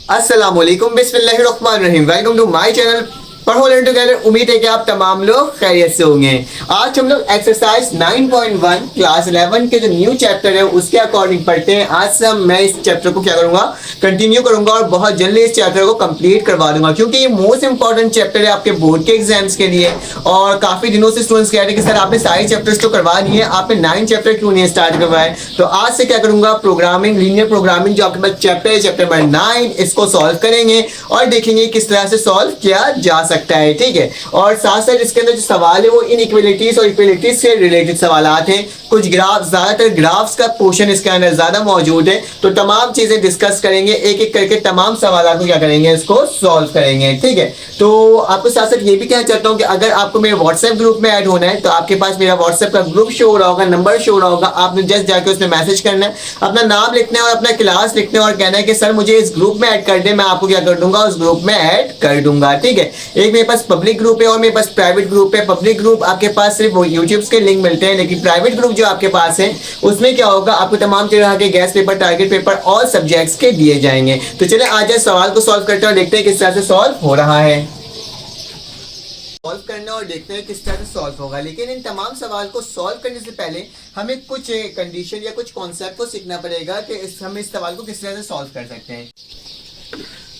अस्सलामुअलैकुम बिस्मिल्लाहिर्रहमानिर्रहीम। Welcome to my channel पढ़ो लर्न टुगेदर। उम्मीद है कि आप तमाम लोग खैरियत से होंगे। आज हम लोग एक्सरसाइज 9.1 क्लास 11 के जो न्यू चैप्टर है उसके अकॉर्डिंग पढ़ते हैं। आज से मैं इस चैप्टर को क्या करूंगा, कंटिन्यू करूंगा और बहुत जल्दी इस चैप्टर को कंप्लीट करवा दूंगा, क्योंकि ये मोस्ट इंपॉर्टेंट चैप्टर है आपके बोर्ड के एग्जाम्स के लिए। और काफी दिनों से स्टूडेंट्स कह रहे हैं कि सर आपने सारे चैप्टर्स तो करवा दिए, आपने 9 चैप्टर क्यों नहीं स्टार्ट करवाए। तो आज से क्या करूंगा, प्रोग्रामिंग, लीनियर प्रोग्रामिंग जो आपके पास चैप्टर है, चैप्टर नंबर 9, इसको सॉल्व करेंगे और देखेंगे किस तरह से सॉल्व किया जा सकता है। ठीक है, और साथ साथ इसके अंदर जो सवाल है वो इनइक्वालिटीज और इक्वालिटीज से रिलेटेड सवालात हैं। कुछ ग्राफ, ज्यादातर ग्राफ्स का पोर्शन इसके अंदर ज्यादा मौजूद है, तो तमाम चीजें डिस्कस करेंगे, एक एक करके तमाम सवालों को क्या करेंगे, इसको सॉल्व करेंगे। ठीक है, तो आपको साथ साथ ये भी कहना चाहता हूँ कि अगर आपको मेरे व्हाट्सएप ग्रुप में ऐड होना है तो आपके पास मेरा व्हाट्सएप का ग्रुप शो हो रहा होगा, नंबर शो हो रहा होगा। आपने जस्ट जाकर उसमें मैसेज करना है, अपना नाम लिखना है और अपना क्लास लिखना है और कहना है कि सर मुझे इस ग्रुप में ऐड कर दे, मैं आपको क्या कर दूंगा, उस ग्रुप में ऐड कर दूंगा। ठीक है, एक मेरे पास पब्लिक ग्रुप है और मेरे पास प्राइवेट ग्रुप है। पब्लिक ग्रुप आपके पास सिर्फ यूट्यूब के लिंक मिलते हैं, लेकिन प्राइवेट ग्रुप जो आपके पास है उसमें क्या होगा, आपको तमाम तरह के गैस पेपर, टारगेट पेपर और सब्जेक्ट्स के दिए जाएंगे। तो चले आज सवाल को सॉल्व करते हैं और देखते हैं किस तरह से सॉल्व हो रहा है। सॉल्व करना और देखते हैं किस तरह से सॉल्व होगा। लेकिन इन तमाम सवाल को सॉल्व करने से पहले हमें कुछ कंडीशन या कुछ कॉन्सेप्ट को सीखना पड़ेगा कि हम इस सवाल को किस तरह से सॉल्व कर सकते हैं।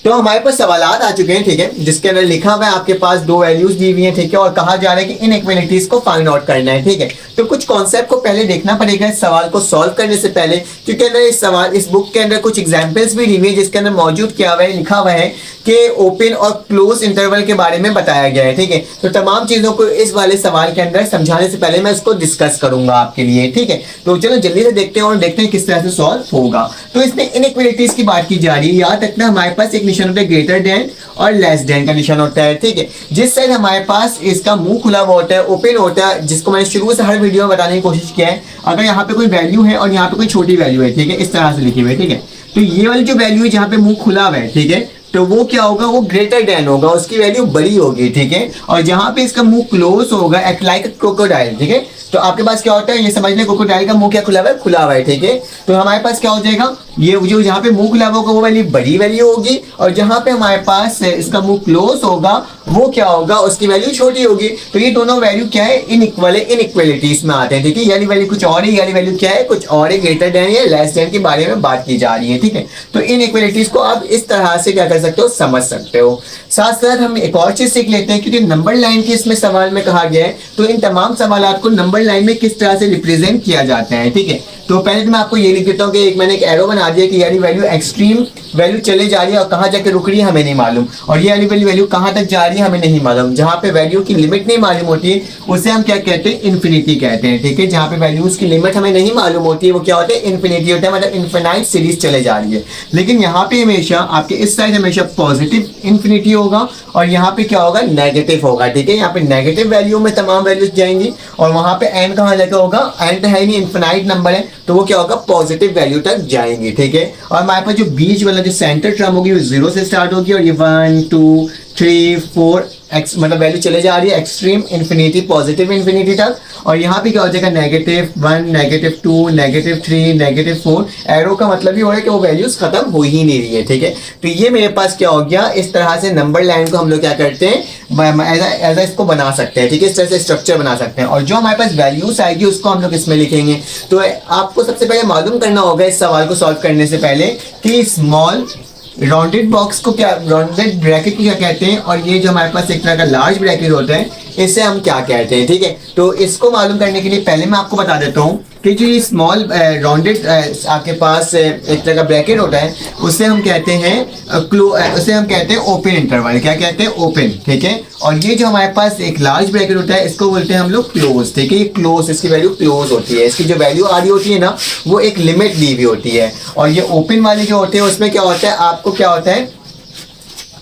तो हमारे पास सवालात आ चुके हैं, ठीक है, जिसके अंदर लिखा हुआ है आपके पास दो वैल्यूज दी हुई हैं, ठीक है, और कहा जा रहा है कि इनइक्वालिटीज को फाइंड आउट करना है। ठीक है, तो कुछ कॉन्सेप्ट को पहले देखना पड़ेगा इस सवाल को सॉल्व करने से पहले, क्योंकि अंदर इस सवाल, इस बुक के अंदर कुछ एग्जांपल्स भी दी हुई है जिसके अंदर मौजूद क्या हुआ है, लिखा हुआ है कि ओपन और क्लोज इंटरवल के बारे में बताया गया है। ठीक है, तो तमाम चीजों को इस वाले सवाल के अंदर समझाने से पहले मैं इसको डिस्कस करूंगा आपके लिए। ठीक है, तो चलो जल्दी से देखते हैं और देखते हैं किस तरह से सॉल्व होगा। तो इसमें इनइक्वालिटीज की बात की जा रही है। याद रखना हमारे पास एक निशान होता है ग्रेटर देन और लेस देन का निशान होता है। ठीक है, जिस साइड हमारे पास इसका मुंह खुला हुआ होता है, ओपन होता है, जिसको मैंने शुरू से हर वीडियो में बताने की कोशिश किया है, अगर यहाँ पे कोई वैल्यू है और यहाँ पे कोई छोटी वैल्यू है, ठीक है, इस तरह से लिखी हुई है। ठीक है, तो ये वाली जो वैल्यू है जहाँ पे मुंह खुला हुआ है, ठीक है, तो वो क्या होगा, वो ग्रेटर देन होगा, उसकी वैल्यू बड़ी होगी। ठीक है, और जहां पे इसका मुंह क्लोज होगा, एक्ट लाइक क्रोकोडाइल। ठीक है, तो आपके पास क्या होता है, ये समझ लें क्रोकोडाइल का मुंह क्या खुला हुआ है, खुला हुआ है। ठीक है, तो हमारे पास क्या हो जाएगा, ये जो जहां पे मुंह खुला हुआ होगा वो वैल्यू बड़ी वैल्यू होगी, और जहां पे हमारे पास इसका मुंह क्लोज होगा वो क्या होगा, उसकी वैल्यू छोटी होगी। तो ये दोनों वैल्यू क्या है, इनइक्वल, इनइक्वालिटीज में आते हैं। ठीक है, यानी वैल्यू कुछ और है, यानी वैल्यू क्या है, कुछ और है, ग्रेटर देन या लेस देन के बारे में बात की जा रही है। ठीक है, तो इनइक्वालिटीज को आप इस तरह से क्या कर सकते हो, समझ सकते हो। साथ साथ हम एक और चीज सीख लेते हैं, क्योंकि नंबर लाइन के इसमें सवाल में कहा गया है, तो इन तमाम सवालात को नंबर लाइन में किस तरह से रिप्रेजेंट किया जाता है। ठीक है, तो पहले तो मैं आपको ये लिख देता हूँ कि मैंने एक एरो बना दिया कि यानी वैल्यू एक्सट्रीम वैल्यू चले जा रही है और कहाँ जाके रुक रही है हमें नहीं मालूम, और ये वाली वैल्यू कहाँ तक जा रही है हमें नहीं मालूम। जहाँ पे वैल्यू की लिमिट नहीं मालूम होती है उसे हम क्या कहते हैं, इन्फिनिटी कहते हैं। ठीक है, जहाँ पे वैल्यूज की लिमिट हमें नहीं मालूम होती है वो क्या होता है, इन्फिनिटी होता है, मतलब इन्फिनाइट सीरीज चले जा रही है। लेकिन यहाँ पे हमेशा आपके इस साइड हमेशा पॉजिटिव इन्फिनिटी होगा और यहाँ पे क्या होगा, नेगेटिव होगा। ठीक है, यहाँ पे नेगेटिव वैल्यू में तमाम वैल्यूज जाएंगी और वहाँ पे एंड कहाँ जाकर होगा, एंड है नहीं, इन्फिनाइट नंबर है, तो वो क्या होगा, पॉजिटिव वैल्यू तक जाएंगे। ठीक है, और हमारे पास जो बीच वाला जो सेंटर टर्म होगी वो 0 से स्टार्ट होगी और ये 1 2 3 4 एक्स मतलब वैल्यू चले जा रही है एक्सट्रीम इन्फिनिटी, पॉजिटिव इन्फिनिटी तक। और यहाँ पे क्या हो जाएगा, -1 -2 -3 -4। एरो का मतलब ही हो रहा है कि वो वैल्यूज खत्म हो ही नहीं रही है। ठीक है, तो ये मेरे पास क्या हो गया, इस तरह से नंबर लाइन को हम लोग क्या करते हैं, ऐसा इसको बना सकते हैं। ठीक है, इस तरह से स्ट्रक्चर बना सकते हैं और जो हमारे पास वैल्यूज आएगी उसको हम लोग इसमें लिखेंगे। तो आपको सबसे पहले मालूम करना होगा इस सवाल को सॉल्व करने से पहले कि स्मॉल राउंडेड बॉक्स को क्या, राउंडेड ब्रैकेट को क्या कहते हैं, और ये जो हमारे पास एक तरह का लार्ज ब्रैकेट होता है इसे हम क्या कहते हैं। ठीक है, तो इसको मालूम करने के लिए पहले मैं आपको बता देता हूँ कि जो ये स्मॉल राउंडेड आपके पास एक तरह का ब्रैकेट होता है उसे हम कहते हैं उसे हम कहते हैं ओपन इंटरवल। क्या कहते हैं, ओपन। ठीक है, और ये जो हमारे पास एक लार्ज ब्रैकेट होता है इसको बोलते हैं हम लोग क्लोज। ठीक है, ये क्लोज, इसकी वैल्यू क्लोज होती है, इसकी जो वैल्यू आ रही होती है ना वो एक लिमिट दी हुई होती है। और ये ओपन वाले जो होते हैं उसमें क्या होता है, आपको क्या होता है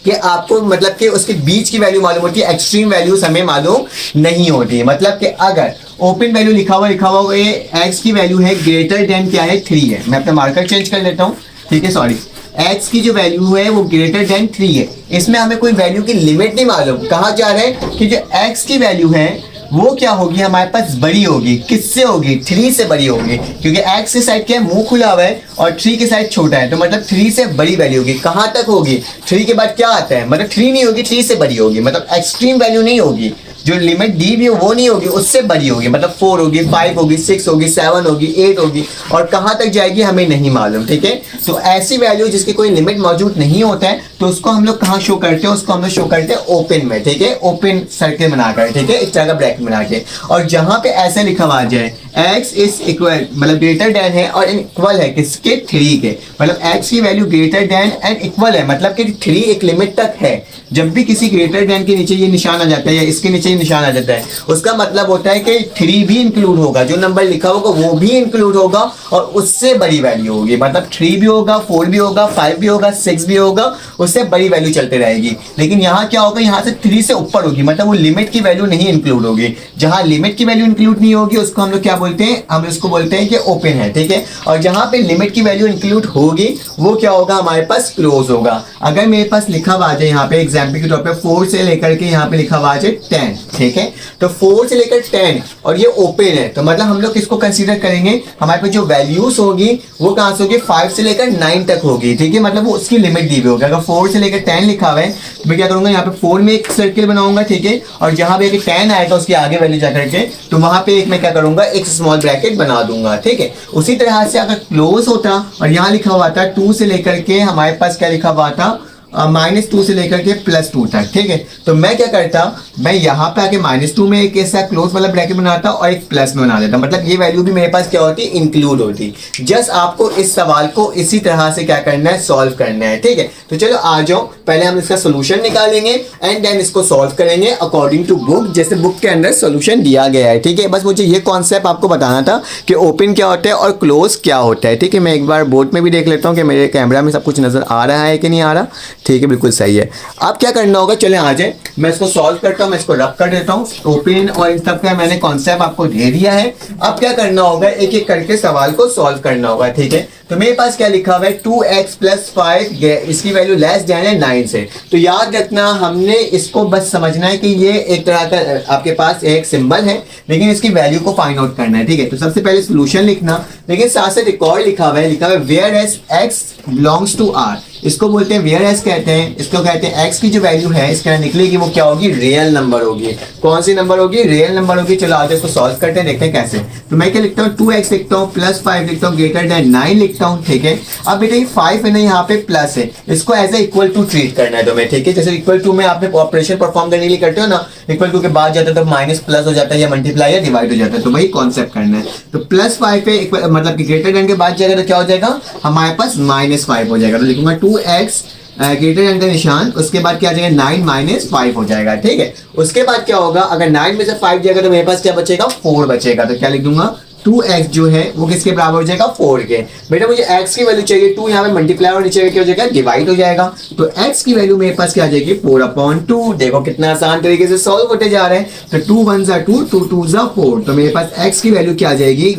कि आपको मतलब कि उसके बीच की वैल्यू मालूम होती है, एक्सट्रीम वैल्यूज हमें मालूम नहीं होती है। मतलब कि अगर ओपन वैल्यू लिखा हुआ ये एक्स की वैल्यू है ग्रेटर देन क्या है, 3 है। मैं अपना मार्कर चेंज कर लेता हूँ। ठीक है, सॉरी, एक्स की जो वैल्यू है वो ग्रेटर देन 3 है। इसमें हमें कोई वैल्यू की लिमिट नहीं मालूम, कहाँ जा रहे हैं कि जो एक्स की वैल्यू है वो क्या होगी हमारे पास बड़ी होगी। किससे होगी? 3 से बड़ी होगी, क्योंकि x की साइड क्या है, मुंह खुला हुआ है, और 3 की साइड छोटा है, तो मतलब 3 से बड़ी वैल्यू होगी। कहाँ तक होगी? 3 के बाद क्या आता है, मतलब 3 नहीं होगी, 3 से बड़ी होगी, मतलब एक्सट्रीम वैल्यू नहीं होगी, जो लिमिट दी भी वो नहीं होगी, उससे बड़ी होगी, मतलब 4 होगी, 5 होगी, 6 होगी, 7 होगी, 8 होगी, और कहाँ तक जाएगी हमें नहीं मालूम। ठीक है, तो ऐसी वैल्यू जिसकी कोई लिमिट मौजूद नहीं होता है, तो उसको हम लोग कहाँ शो करते हैं? उसको हम लोग शो करते हैं ओपन में। ठीक है, ओपन सर्किल बनाकर, ठीक है, इस तरह का ब्रैकेट बना के, और जहां पे ऐसे लिखा हुआ जाए x इज इक्वल, मतलब ग्रेटर देन है और इक्वल है किसके? 3 के, मतलब x की value greater than and equal है, मतलब कि 3 एक लिमिट तक है। जब भी किसी ग्रेटर देन के नीचे ये निशान आ जाता है या इसके नीचे ये निशान आ जाता है, उसका मतलब होता है कि 3 भी इंक्लूड होगा, जो नंबर लिखा होगा वो भी इंक्लूड होगा, और उससे बड़ी वैल्यू होगी, मतलब 3 भी होगा, 4 भी होगा, 5 भी होगा, 6 भी होगा, उससे बड़ी वैल्यू चलते रहेगी। लेकिन यहाँ क्या होगा, यहाँ से 3 से ऊपर होगी, मतलब वो लिमिट की वैल्यू नहीं इंक्लूड होगी। जहां लिमिट की वैल्यू इंक्लूड नहीं होगी उसको हम लोग क्या बोलते हैं? हम उसको बोलते हैं कि ओपन है। ठीक है, और जहां पे लिमिट की वैल्यू इंक्लूड होगी वो क्या होगा? हमारे पास क्लोज होगा। अगर मेरे पास लिखा हुआ है यहाँ पे एग्जाम्पल के तौर पे 4 से लेकर के यहाँ पे लिखा हुआ है 10, ठीक है, तो 4 से लेकर 10 और ये ओपन है, तो मतलब हम लोग किसको कंसीडर करेंगे? हमारे पास जो वैल्यूज होगी वो कहां से होगी? 5 से लेकर 9 तक होगी। ठीक है, मतलब वो उसकी लिमिट दी हुई होगी। अगर 4 से लेकर 10 लिखा हुआ है तो मैं क्या करूंगा, यहाँ पे 4 में एक सर्किल बनाऊंगा, ठीक है, और जहां पे 10 आएगा उसके आगे वैल्यू जाकर के, तो वहां पे एक मैं क्या करूंगा, एक स्मॉल ब्रैकेट बना दूंगा। ठीक है, उसी तरह से अगर क्लोज होता और यहाँ लिखा हुआ था 2 से लेकर के हमारे पास क्या लिखा हुआ था, -2 से लेकर के +2 तक। ठीक है, तो मैं क्या करता, मैं यहाँ पे आके -2 में एक ऐसा क्लोज वाला ब्रैकेट बनाता और एक प्लस में बना देता, मतलब ये वैल्यू भी मेरे पास क्या होती, इंक्लूड होती। जस्ट आपको इस सवाल को इसी तरह से क्या करना है, सॉल्व करना है। ठीक है, तो चलो आ जाओ, पहले हम इसका सोल्यूशन निकालेंगे एंड देन इसको सॉल्व करेंगे अकॉर्डिंग टू बुक, जैसे बुक के अंदर सोल्यूशन दिया गया है। ठीक है, बस मुझे ये कॉन्सेप्ट आपको बताना था कि ओपन क्या होता है और क्लोज क्या होता है। ठीक है, मैं एक बार बोर्ड में भी देख लेता हूँ कि मेरे कैमरा में सब कुछ नजर आ रहा है कि नहीं आ रहा। ठीक है, बिल्कुल सही है। अब क्या करना होगा, चले आ जाए, मैं इसको सॉल्व करता हूँ, मैं इसको रब कर देता हूँ। ओपन और इन सब का मैंने कॉन्सेप्ट आपको दे दिया है। अब क्या करना होगा, एक एक करके सवाल को सॉल्व करना होगा। ठीक है, तो मेरे पास क्या लिखा हुआ है, 2x + 5, इसकी वैल्यू लेस देन है 9 से। तो याद रखना, हमने इसको बस समझना है कि ये एक तरह का आपके पास एक सिंबल है, लेकिन इसकी वैल्यू को फाइंड आउट करना है। ठीक है, तो सबसे पहले सोल्यूशन लिखना, लेकिन साथ साथ एक और लिखा हुआ है whereas x belongs to r। इसको बोलते हैं वेयर एज कहते हैं, इसको कहते हैं x की जो वैल्यू है इसके अंदर निकलेगी वो क्या होगी, रियल नंबर होगी। कौन सी नंबर होगी, रियल नंबर होगी। चलो आज इसको सॉल्व करते हैं, देखते हैं कैसे। तो मैं क्या लिखता हूँ, 2x लिखता हूँ, +5 लिखता हूँ, ग्रेटर देन 9 लिखता हूँ। ठीक है, अब बेटा ये 5 है ना, यहाँ पे प्लस है, इसको as a equal to treat करना है तुम्हें। ठीक है, जैसे इक्वल टू में आपने ऑपरेशन परफॉर्म करने के लिए करते हो ना, इक्वल टू के बाद जाता है तो माइनस प्लस हो जाता है, या मल्टीप्लाई या डिवाइड हो जाता है, तो वही कॉन्सेप्ट करना है। तो +5 पे मतलब कि ग्रेटर देन के बाद जाएगा तो क्या हो जाएगा, हमारे पास -5 हो जाएगा। तो लिखूंगा 2x ग्रेटर देन का निशान, उसके बाद क्या आ जाएगा, 9 - 5 हो जाएगा। ठीक है, उसके बाद क्या होगा, अगर 9 में से 5 जाएगा तो मेरे पास क्या बचेगा, 4 बचेगा। तो क्या लिख दूंगा, 2x जो है वो किसके बराबर हो जाएगा, 4 के। बेटा मुझे x की वैल्यू चाहिए, 2 यहाँ पे मल्टीप्लाई और नीचे क्या हो जाएगा, डिवाइड हो जाएगा। तो x की वैल्यू मेरे पास क्या आ जाएगी, 4/2। देखो कितना आसान तरीके से सॉल्व होते जा रहे हैं। तो 2 × 1 = 2, 2 × 2 = 4। तो मेरे पास x की वैल्यू क्या आ जाएगी,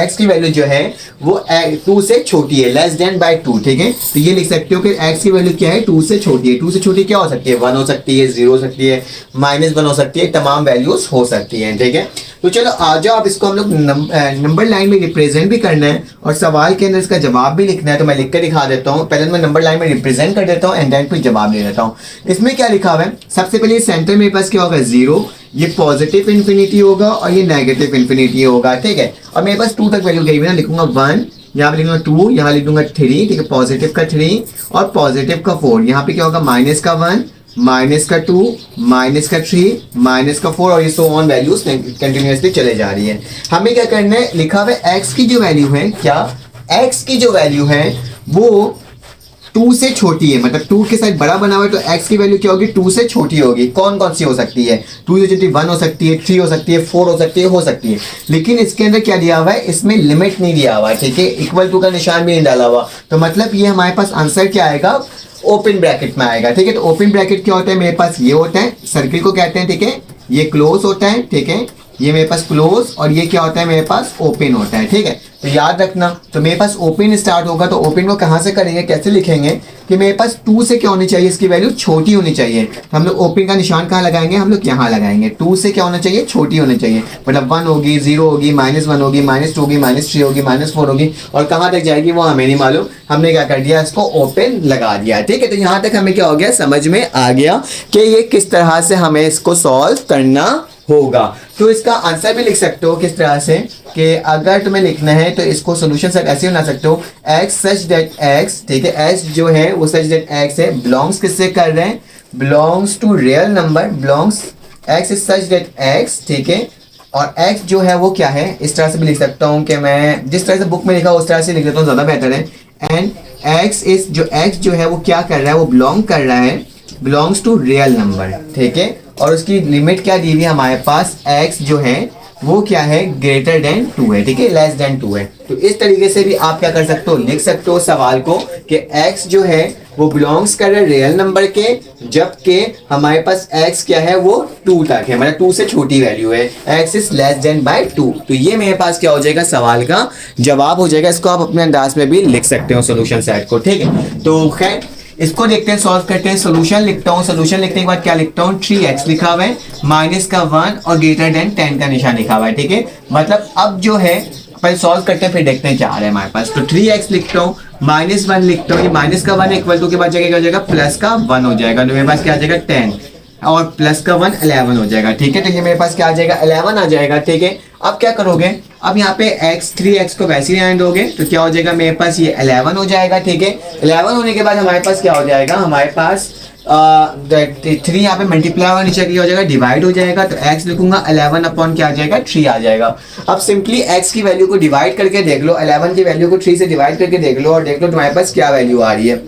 x की वैल्यू जो है वो 2 से छोटी है, लेस देन बाय 2। ठीक है, तो ये लिख सकते हो कि x की वैल्यू क्या है, 2 से छोटी है। 2 से छोटी क्या हो सकती है, 1 हो सकती है, 0 हो सकती है, -1 हो सकती है, तमाम वैल्यूज हो सकती हैं। ठीक है, तो चलो आ जाओ, आप इसको हम लोग नंबर लाइन में रिप्रेजेंट भी करना है और सवाल के अंदर इसका जवाब भी लिखना है। तो मैं लिख कर दिखा देता हूँ, पहले मैं नंबर लाइन में रिप्रेजेंट कर देता हूँ एंड देन फिर जवाब ले लेता हूँ। इसमें क्या लिखा हुआ है, सबसे पहले सेंटर मेरे पास क्या होगा, 0, ये पॉजिटिव इन्फिनिटी होगा और ये नेगेटिव इन्फिनिटी होगा। ठीक है, और मेरे पास 2 तक वैल्यू गई हुई ना, लिखूंगा 1, यहाँ पे लिखूंगा 2, यहाँ लिख दूंगा 3। ठीक है, पॉजिटिव का 3 और पॉजिटिव का 4। यहाँ पे क्या होगा, -1, -2, -3, -4 और ये सो ऑन वैल्यूज कंटिन्यूअसली चले जा रही है। हमें क्या करना है, लिखा हुआ है x की जो वैल्यू है, क्या x की जो वैल्यू है वो 2 से छोटी है, मतलब 2 के साथ बड़ा बना हुआ है, तो x की वैल्यू क्या होगी, 2 से छोटी होगी। कौन कौन सी हो सकती है, 2 से छोटी 1 हो सकती है, 3 हो सकती है, 4 हो सकती है। लेकिन इसके अंदर क्या दिया हुआ है, इसमें लिमिट नहीं दिया हुआ है। ठीक है, इक्वल टू का निशान भी नहीं डाला हुआ, तो मतलब ये हमारे पास आंसर क्या आएगा, ओपन ब्रैकेट में आएगा। ठीक है, तो ओपन ब्रैकेट क्या होता है, मेरे पास ये होता है, सर्किल को कहते हैं। ठीक है, ये क्लोज होता है। ठीक है, ये मेरे पास क्लोज, और ये क्या होता है मेरे पास ओपन होता है, ठीक है। तो याद रखना, तो मेरे पास ओपन स्टार्ट होगा, तो ओपन को कहाँ से करेंगे, कैसे लिखेंगे कि मेरे पास 2 से क्या होनी चाहिए, इसकी वैल्यू छोटी होनी चाहिए। तो हम लोग ओपन का निशान कहाँ लगाएंगे, हम लोग यहाँ लगाएंगे। 2 से क्या होना चाहिए, छोटी होनी चाहिए, मतलब 1 होगी, 0 होगी, -1 होगी, -2 होगी, -3 होगी, -4 होगी, और कहाँ तक जाएगी वो हमें नहीं मालूम। हमने क्या कर दिया, इसको ओपन लगा दिया, ठीक है। तो यहाँ तक हमें क्या हो गया, समझ में आ गया कि ये किस तरह से हमें इसको सॉल्व करना होगा। तो इसका आंसर भी लिख सकते हो किस तरह से, कि अगर तुम्हें लिखना है तो इसको सोल्यूशन सेट ऐसे बना सकते हो, x सच दैट x, ठीक है, x जो है वो सच दैट x है, बिलोंग्स किससे कर रहे हैं, belongs to real number, belongs x is such that x, ठीक है। और x जो है वो क्या है, इस तरह से भी लिख सकता हूँ कि मैं जिस तरह से बुक में लिखा उस तरह से लिख लेता हूँ, ज़्यादा बेहतर है। एंड x जो है वो क्या कर रहा है, वो बिलोंग कर रहा है, बिलोंग्स टू रियल नंबर, ठीक है। और उसकी लिमिट क्या दी हुई है हमारे पास, x जो है वो क्या है, ग्रेटर देन 2 है, ठीक है, लेस देन 2 है। तो इस तरीके से भी आप क्या कर सकते हो, लिख सकते हो सवाल को कि x जो है वो बिलोंग्स कर रहा है रियल नंबर के, जबकि हमारे पास x क्या है वो 2 तक है, मतलब 2 से छोटी वैल्यू है, x is less than by 2। तो ये मेरे पास क्या हो जाएगा, सवाल का जवाब हो जाएगा। इसको आप अपने अंदाज में भी लिख सकते हो सोल्यूशन सेट को, ठीक है। तो खैर इसको देखते हैं, सॉल्व करते हैं। सोल्यूशन लिखता हूँ, सोल्यूशन लिखने के बाद क्या लिखता हूँ, 3x लिखा हुआ है, माइनस का 1 और ग्रेटर देन 10 का निशान लिखा हुआ है, ठीक है। मतलब अब जो है पहले सॉल्व करते हैं, फिर देखते हैं क्या आ रहा है हमारे पास। तो 3x लिखता हूँ, -1 लिखता हूँ, ये माइनस का 1 इक्वल टू के बाद क्या हो जाएगा, प्लस का 1 हो जाएगा, तो मेरे पास क्या आ जाएगा 10, और प्लस का 1 11 हो जाएगा, ठीक है। तो ये मेरे पास क्या आ जाएगा, 11 आ जाएगा, ठीक है। अब क्या करोगे, अब यहाँ पे x 3x को वैसे ही रहने दोगे, तो क्या हो जाएगा मेरे पास ये 11 हो जाएगा, ठीक है। 11 होने के बाद हमारे पास क्या हो जाएगा, हमारे पास 3 यहाँ पे मल्टीप्लाई हुआ, नीचे क्या हो जाएगा, डिवाइड हो जाएगा। तो x लिखूंगा, 11 अपॉन क्या आ जाएगा, 3 आ जाएगा। अब सिंपली x की वैल्यू को डिवाइड करके देख लो, 11 की वैल्यू को 3 से डिवाइड करके देख लो, और देख लो तुम्हारे पास क्या वैल्यू आ रही है।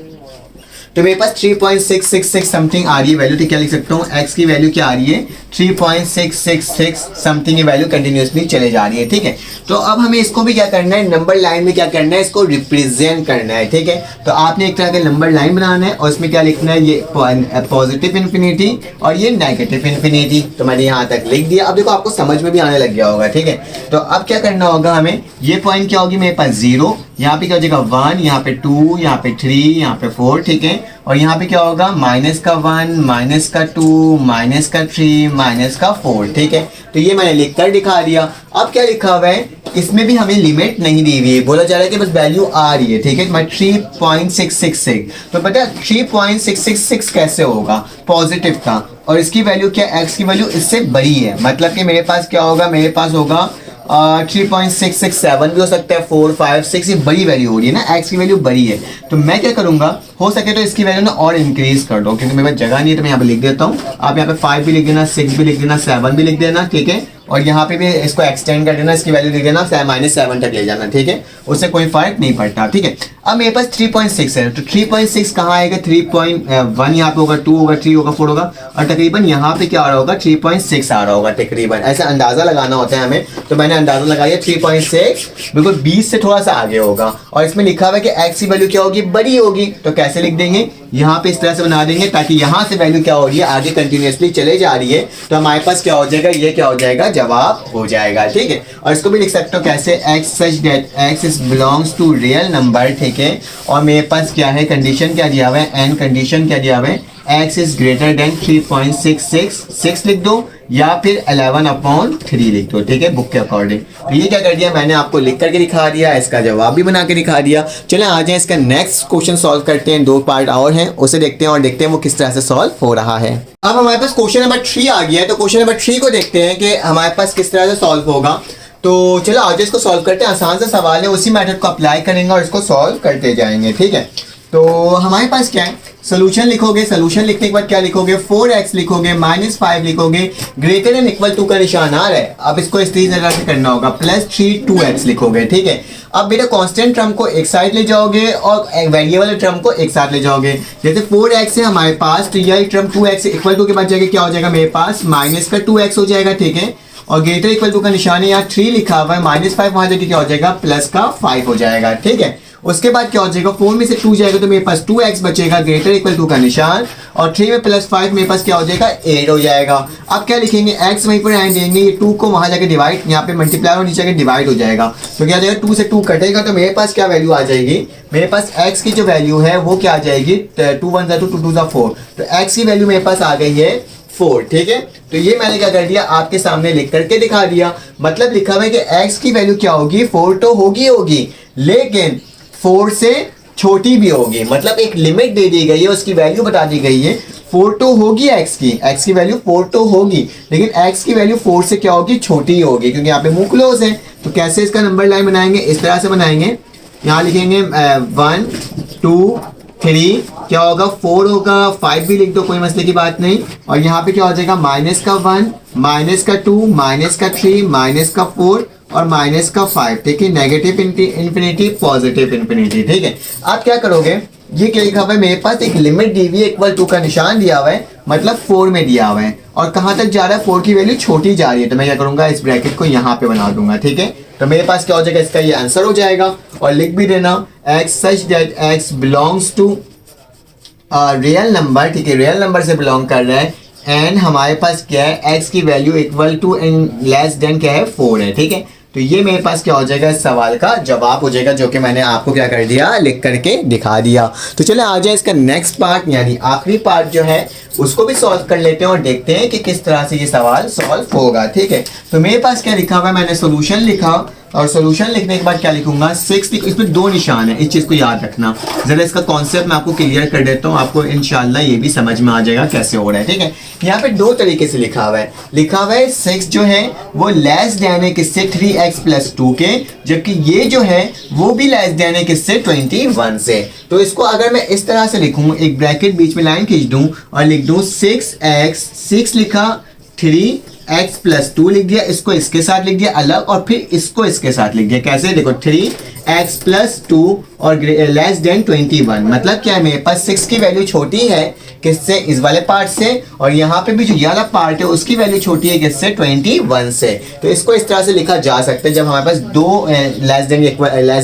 तो मेरे पास 3.666 समथिंग आ रही है वैल्यू, तो क्या लिख सकता हूँ, x की वैल्यू क्या आ रही है, 3.666 समथिंग, ये वैल्यू कंटिन्यूसली चले जा रही है, ठीक है। तो अब हमें इसको भी क्या करना है, नंबर लाइन में क्या करना है, इसको रिप्रेजेंट करना है, ठीक है। तो आपने एक तरह का नंबर लाइन बनाना है, और इसमें क्या लिखना है, ये पॉजिटिव इन्फिनिटी और ये नेगेटिव इन्फिनिटी। तो मैंने यहाँ तक लिख दिया। अब देखो आपको समझ में भी आने लग गया होगा, ठीक है। तो अब क्या करना होगा हमें, ये पॉइंट क्या होगी मेरे पास 0, यहाँ पे क्या हो जाएगा 1, यहाँ पे 2, यहाँ पे 3, यहाँ पे 4, ठीक है। और यहाँ पे क्या होगा, माइनस का 1, माइनस का 2, माइनस का 3, माइनस का 4, ठीक है। तो ये मैंने लिख कर दिखा दिया। अब क्या लिखा हुआ है, इसमें भी हमें लिमिट नहीं दी हुई है, बोला जा रहा है कि बस वैल्यू आ रही है, ठीक है। मैं 3.666, तो पता है 3.666 कैसे होगा, पॉजिटिव का, और इसकी वैल्यू क्या, x की वैल्यू इससे बड़ी है, मतलब कि मेरे पास क्या होगा, मेरे पास होगा 3.667 भी हो सकता है, 4, 5, 6, ये बड़ी वैल्यू हो रही है ना, x की वैल्यू बड़ी है। तो मैं क्या करूंगा, हो सके तो इसकी वैल्यू ना और इंक्रीज कर दो, क्योंकि मेरे पास जगह नहीं है, तो मैं यहाँ पे लिख देता हूँ। आप यहाँ पे 5 भी लिख देना, 6 भी लिख देना, 7 भी लिख देना, ठीक है। और यहाँ पे भी इसको एक्सटेंड कर देना, इसकी वैल्यू लिख देना, -7 तक ले जाना, ठीक है। उससे कोई फर्क नहीं पड़ता, ठीक है। अब मेरे पास 3.6 है, तो 3.6 कहाँ आएगा, 3.1 यहाँ पे होगा, 2 होगा, 3 होगा, 4 होगा, और तकरीबन यहाँ पे क्या आ रहा होगा, 3.6 आ रहा होगा तकरीबन, ऐसा अंदाजा लगाना होता है हमें। तो मैंने अंदाजा लगाया 3.6 बिल्कुल 20 से थोड़ा सा आगे होगा, और इसमें लिखा हुआ है कि x की वैल्यू क्या होगी, बड़ी होगी। तो कैसे लिख देंगे, यहाँ पे इस तरह से बना देंगे, ताकि यहाँ से वैल्यू क्या हो रही है, आगे कंटिन्यूसली चले जा रही है, तो हमारे पास क्या हो जाएगा, ये क्या हो जाएगा, जवाब हो जाएगा, ठीक है। और इसको भी लिख सकते हो कैसे, x such that x is belongs to real number, ठीक है। और मेरे पास क्या है, कंडीशन क्या दिया हुआ है, एंड कंडीशन क्या दिया हुआ है, x इज ग्रेटर देन 3.666 लिख दो, या फिर 11/3 लिख दो, ठीक है, बुक के अकॉर्डिंग। तो ये क्या कर दिया, मैंने आपको लिख करके दिखा दिया, इसका जवाब भी बना के दिखा दिया। चलें आ जाए इसका नेक्स्ट क्वेश्चन सॉल्व करते हैं, 2 पार्ट और हैं, उसे देखते हैं और देखते हैं वो किस तरह से सॉल्व हो रहा है। अब हमारे पास क्वेश्चन नंबर 3 आ गया है, तो क्वेश्चन नंबर 3 को देखते हैं कि हमारे पास किस तरह से सॉल्व होगा। तो चलो आज इसको सॉल्व करते हैं, आसान सा सवाल है, उसी मेथड को अप्लाई करेंगे और इसको सॉल्व करते जाएंगे, ठीक है। तो हमारे पास क्या है, सोल्यूशन लिखोगे, सोल्यूशन लिखने के बाद क्या लिखोगे, 4x लिखोगे, -5 लिखोगे, ग्रेटर देन इक्वल टू का निशान आ रहा है, अब इसको इस तरह से करना होगा, +3 2x लिखोगे, ठीक है। अब बेटा कांस्टेंट टर्म को एक साइड ले जाओगे और वेरिएबल टर्म को एक साथ ले जाओगे। जैसे 4x है हमारे पास, तो यह टर्म 2x इक्वल टू के बाद जाके क्या हो जाएगा, मेरे पास -2x हो जाएगा, ठीक है। और ग्रेटर इक्वल टू का निशान है, यहाँ 3 लिखा हुआ है, -5 वहां जाके क्या हो जाएगा, +5 हो जाएगा, ठीक है। उसके बाद क्या हो जाएगा, 4 में से 2 जाएगा तो मेरे पास 2x बचेगा ग्रेटर इक्वल टू का निशान, और 3 में प्लस 5 मेरे पास क्या हो जाएगा 8 हो जाएगा। अब क्या लिखेंगे, x वहीं पर आए देंगे, ये 2 को वहां जाके डिवाइड, यहाँ पे मल्टीप्लाई और नीचे जाके डिवाइड हो जाएगा, तो क्या हो जाएगा 2 से 2 कटेगा तो मेरे पास क्या वैल्यू आ जाएगी, मेरे पास x की जो वैल्यू है वो क्या आ जाएगी 2 1 2 2 2 4, तो x की वैल्यू मेरे पास आ गई है 4। ठीक है, तो ये मैंने क्या कर दिया आपके सामने लिख करके दिखा दिया। मतलब लिखा हुआ है कि x की वैल्यू क्या होगी, 4 तो होगी लेकिन 4 से छोटी भी होगी, मतलब एक लिमिट दे दी गई है, उसकी वैल्यू बता दी गई है 4 तो होगी, x की वैल्यू 4 तो होगी, लेकिन x की वैल्यू 4 से क्या होगी, छोटी होगी, क्योंकि यहाँ पे मुंह क्लोज है। तो कैसे इसका नंबर लाइन बनाएंगे, इस तरह से बनाएंगे, यहाँ लिखेंगे 1 2 3, क्या होगा 4 होगा, 5 भी लिख दो कोई मसले की बात नहीं, और यहाँ पे क्या हो जाएगा माइनस का 1 माइनस का 2 माइनस का 3 माइनस का 4 और माइनस का 5। ठीक है, नेगेटिव इंफिनिटी पॉजिटिव इंफिनिटी। ठीक है, आप क्या करोगे, ये क्या लिखा हुआ है, मेरे पास एक लिमिट दी हुई है, इक्वल टू का निशान दिया हुआ है, मतलब 4 में दिया हुआ है, और कहाँ तक जा रहा है, 4 की वैल्यू छोटी जा रही है, तो मैं क्या करूंगा इस ब्रैकेट को यहाँ पे बना दूंगा। ठीक है, तो मेरे पास क्या हो जाएगा, इसका ये आंसर हो जाएगा, और लिख भी देना x such that x belongs to real number. ठीक है, रियल नंबर से बिलोंग कर रहा है, एंड हमारे पास क्या है, x की value equal to and less than क्या है 4 है। ठीक है, तो ये मेरे पास क्या हो जाएगा, इस सवाल का जवाब हो जाएगा, जो कि मैंने आपको क्या कर दिया, लिख करके दिखा दिया। तो चले आ जाए इसका नेक्स्ट पार्ट, यानी आखिरी पार्ट जो है उसको भी सॉल्व कर लेते हैं और देखते हैं कि किस तरह से ये सवाल सॉल्व होगा। ठीक है, तो मेरे पास क्या लिखा हुआ है, मैंने सोल्यूशन लिखा, और सोल्यूशन लिखने के बाद क्या लिखूंगा 6, इसमें 2 निशान है, इस चीज को याद रखना। जरा इसका कॉन्सेप्ट मैं आपको क्लियर कर देता हूँ, आपको इंशाल्लाह ये भी समझ में आ जाएगा कैसे हो रहा है। ठीक है, यहाँ पे 2 तरीके से लिखा हुआ है 6 जो है वो लेस देन है किससे, 3x + 2 के, जबकि ये जो है वो भी लेस देन है किससे, 21 से। तो इसको अगर मैं इस तरह से लिखूं, एक ब्रैकेट बीच में लाइन खींच दूं और लिख दूं 6x, 6 लिखा, 3x + 2 लिख दिया, इसको इसके साथ लिख दिया अलग, और फिर इसको इसके साथ लिख दिया। कैसे, देखो 3x + 2 और लेस देन 21, मतलब क्या है, मेरे पास 6 की वैल्यू छोटी है किससे, इस वाले पार्ट से, और यहाँ पे भी जो ये वाला पार्ट है उसकी वैल्यू छोटी है किससे, 21 से। तो इसको इस तरह से लिखा जा सकता है जब हमारे पास 2 लेस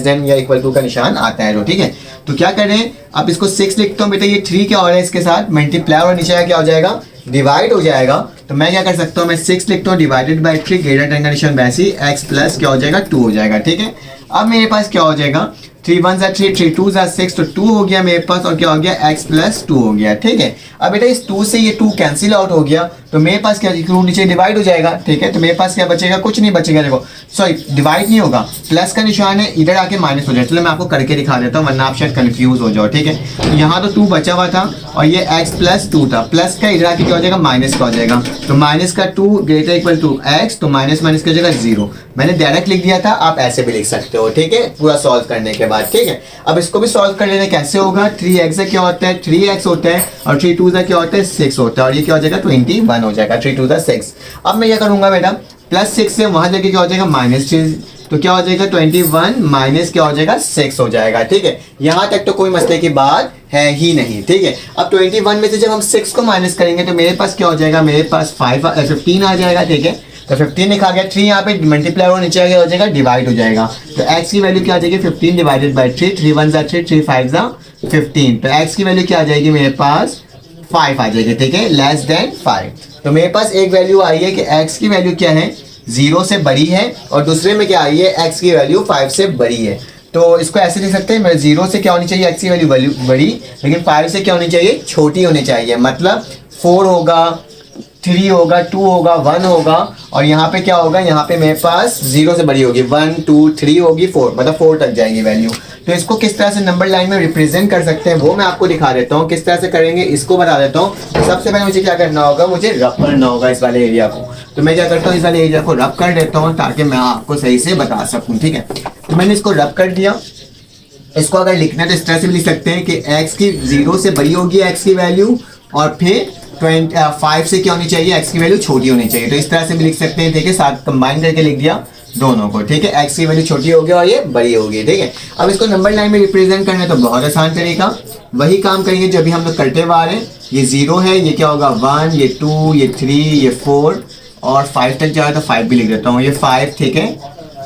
देन या इक्वल टू का निशान आता है। तो ठीक है, तो क्या करें, अब इसको 6 लिखता हूँ बेटा, ये 3 क्या हो रहा है, इसके साथ मल्टीप्लाई और नीचे क्या हो जाएगा, डिवाइड हो जाएगा। तो मैं क्या कर सकता हूँ, मैं 6 लिखता हूँ डिवाइडेड बाय 3, ग्रेटर देन का निशान वैसे ही, x प्लस क्या हो जाएगा 2 हो जाएगा। ठीक है, अब मेरे पास क्या हो जाएगा, 3 1 3 3 2 6, तो 2 हो गया मेरे पास, और क्या हो गया x + 2 हो गया। ठीक है, अब बेटा इस 2 से ये 2 कैंसिल आउट हो गया, तो मेरे पास क्या नीचे डिवाइड हो जाएगा। ठीक है, तो मेरे पास क्या बचेगा, कुछ नहीं बचेगा, देखो सॉरी डिवाइड नहीं होगा, प्लस का निशान है, इधर आके माइनस हो जाए। चलो मैं आपको करके दिखा देता हूँ, वरना आप शायद कंफ्यूज हो जाओ। ठीक है, तो यहाँ तो 2 बचा हुआ था और ये x + 2 था, प्लस का इधर आके क्या हो जाएगा, माइनस का हो जाएगा, तो माइनस का 2 ग्रेटर इक्वल टू x, तो माइनस माइनस क्या हो जाएगा 0। मैंने डायरेक्ट लिख दिया था, आप ऐसे भी लिख सकते हो। ठीक है, पूरा सॉल्व करने के बाद। ठीक है, अब इसको भी सॉल्व कर लेना, कैसे होगा, 3x क्या होता है, 3x होता है, और 3 2 क्या होता है, 6 होता है, और ये क्या हो जाएगा 21 हो जाएगा, 3 2 6। अब मैं क्या करूंगा बेटा, +6 से वहां जाके क्या हो जाएगा -3, तो क्या हो जाएगा 21 माइनस क्या हो जाएगा 6 हो जाएगा। ठीक है, यहां तक तो कोई मसले की बात है ही नहीं। ठीक है, अब 21 में से जब हम 6 को माइनस करेंगे तो मेरे पास क्या हो जाएगा, मेरे पास 15 आ जाएगा। ठीक है, तो 15 लिखा गया, 3 यहाँ पे मल्टीप्लाई और नीचे आगे हो जाएगा डिवाइड हो जाएगा, तो x की वैल्यू क्या आ जाएगी 15 डिवाइडेड बाय 3, 3 1 3 3 5 15, तो x की वैल्यू क्या आ जाएगी, मेरे पास 5 आ जाएगी। ठीक है, लेस देन 5। तो मेरे पास एक वैल्यू आई है कि x की वैल्यू क्या है, 0 से बड़ी है, और दूसरे में क्या आई है, x की वैल्यू 5 से बड़ी है। तो इसको ऐसे लिख सकते हैं, 0 से क्या होनी चाहिए, x की वैल्यू बड़ी, लेकिन 5 से क्या होनी चाहिए, छोटी होनी चाहिए। मतलब 4 होगा, 3 होगा, 2 होगा, 1 होगा, और यहाँ पे क्या होगा, यहाँ पे मेरे पास 0 से बड़ी होगी, 1 2 3 होगी, 4, मतलब 4 तक जाएगी वैल्यू। तो इसको किस तरह से नंबर लाइन में रिप्रेजेंट कर सकते हैं वो मैं आपको दिखा देता हूँ, किस तरह से करेंगे इसको बता देता हूँ। तो सबसे पहले मुझे क्या करना होगा, मुझे रब करना होगा इस वाले एरिया को। तो मैं क्या करता हूँ, इस वाले एरिया को रब कर देता हूँ ताकि मैं आपको सही से बता सकूँ। ठीक है, तो मैंने इसको रब कर दिया। इसको अगर लिखना है तो इस तरह से भी लिख सकते हैं कि x की 0 से बड़ी होगी x की वैल्यू, और फिर 5 से क्या होनी चाहिए, x की वैल्यू छोटी होनी चाहिए। तो इस तरह से भी लिख सकते हैं। ठीक है, साथ कंबाइन करके लिख दिया दोनों को। ठीक है, x की वैल्यू छोटी होगी और ये बड़ी होगी। ठीक है, अब इसको नंबर लाइन में रिप्रेजेंट करना है तो बहुत आसान तरीका, वही काम करेंगे जो अभी हम लोग करते हुए आ रहे हैं। ये 0 है, ये क्या होगा 1, ये 2, ये 3, ये 4, और 5 तक जाए तो 5 भी लिख देता हूँ, ये 5। ठीक है,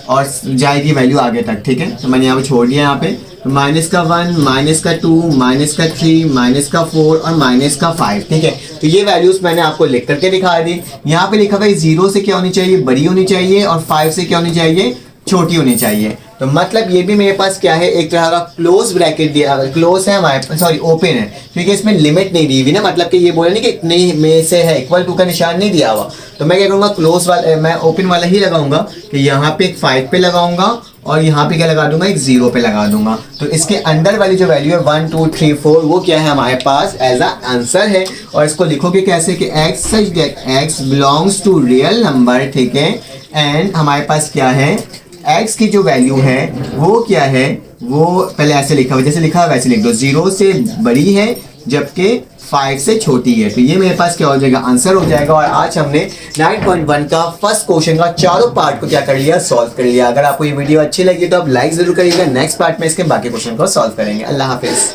और जाएगी वैल्यू आगे तक। ठीक है, तो मैंने यहाँ पे छोड़ दिया यहाँ पे, माइनस का 1, माइनस का 2, माइनस का 3, माइनस का 4 और माइनस का 5। ठीक है, तो ये वैल्यूज मैंने आपको लिख करके दिखा दी। यहाँ पे लिखा हुआ है 0 से क्या होनी चाहिए, बड़ी होनी चाहिए, और 5 से क्या होनी चाहिए, छोटी होनी चाहिए। तो मतलब ये भी मेरे पास क्या है, एक तरह का क्लोज ब्रैकेट दिया, क्लोज है हमारे, सॉरी ओपन है, क्योंकि इसमें लिमिट नहीं दी हुई ना, मतलब कि ये बोले नहीं कि इतने में से है, इक्वल टू का निशान नहीं दिया हुआ। तो मैं क्या करूँगा, क्लोज वाला, मैं ओपन वाला ही लगाऊंगा कि यहाँ पे एक 5 पे लगाऊंगा और यहाँ पे क्या लगा दूंगा, एक 0 पे लगा दूंगा। तो इसके अंदर वाली जो वैल्यू है 1 2 3 4 वो क्या है हमारे पास एज अ आंसर है। और इसको लिखोगे कैसे कि x such that x belongs to real number. ठीक है, एंड हमारे पास क्या है, x की जो वैल्यू है वो क्या है, वो पहले ऐसे लिखा हुआ, जैसे लिखा है वैसे लिख दो, 0 से बड़ी है जबकि 5 से छोटी है। तो ये मेरे पास क्या हो जाएगा, आंसर हो जाएगा। और आज हमने 9.1 का फर्स्ट क्वेश्चन का चारों पार्ट को क्या कर लिया, सॉल्व कर लिया। अगर आपको ये वीडियो अच्छी लगी तो आप लाइक जरूर करिएगा। नेक्स्ट पार्ट में इसके बाकी क्वेश्चन को सॉल्व करेंगे। अल्लाह हाफिज।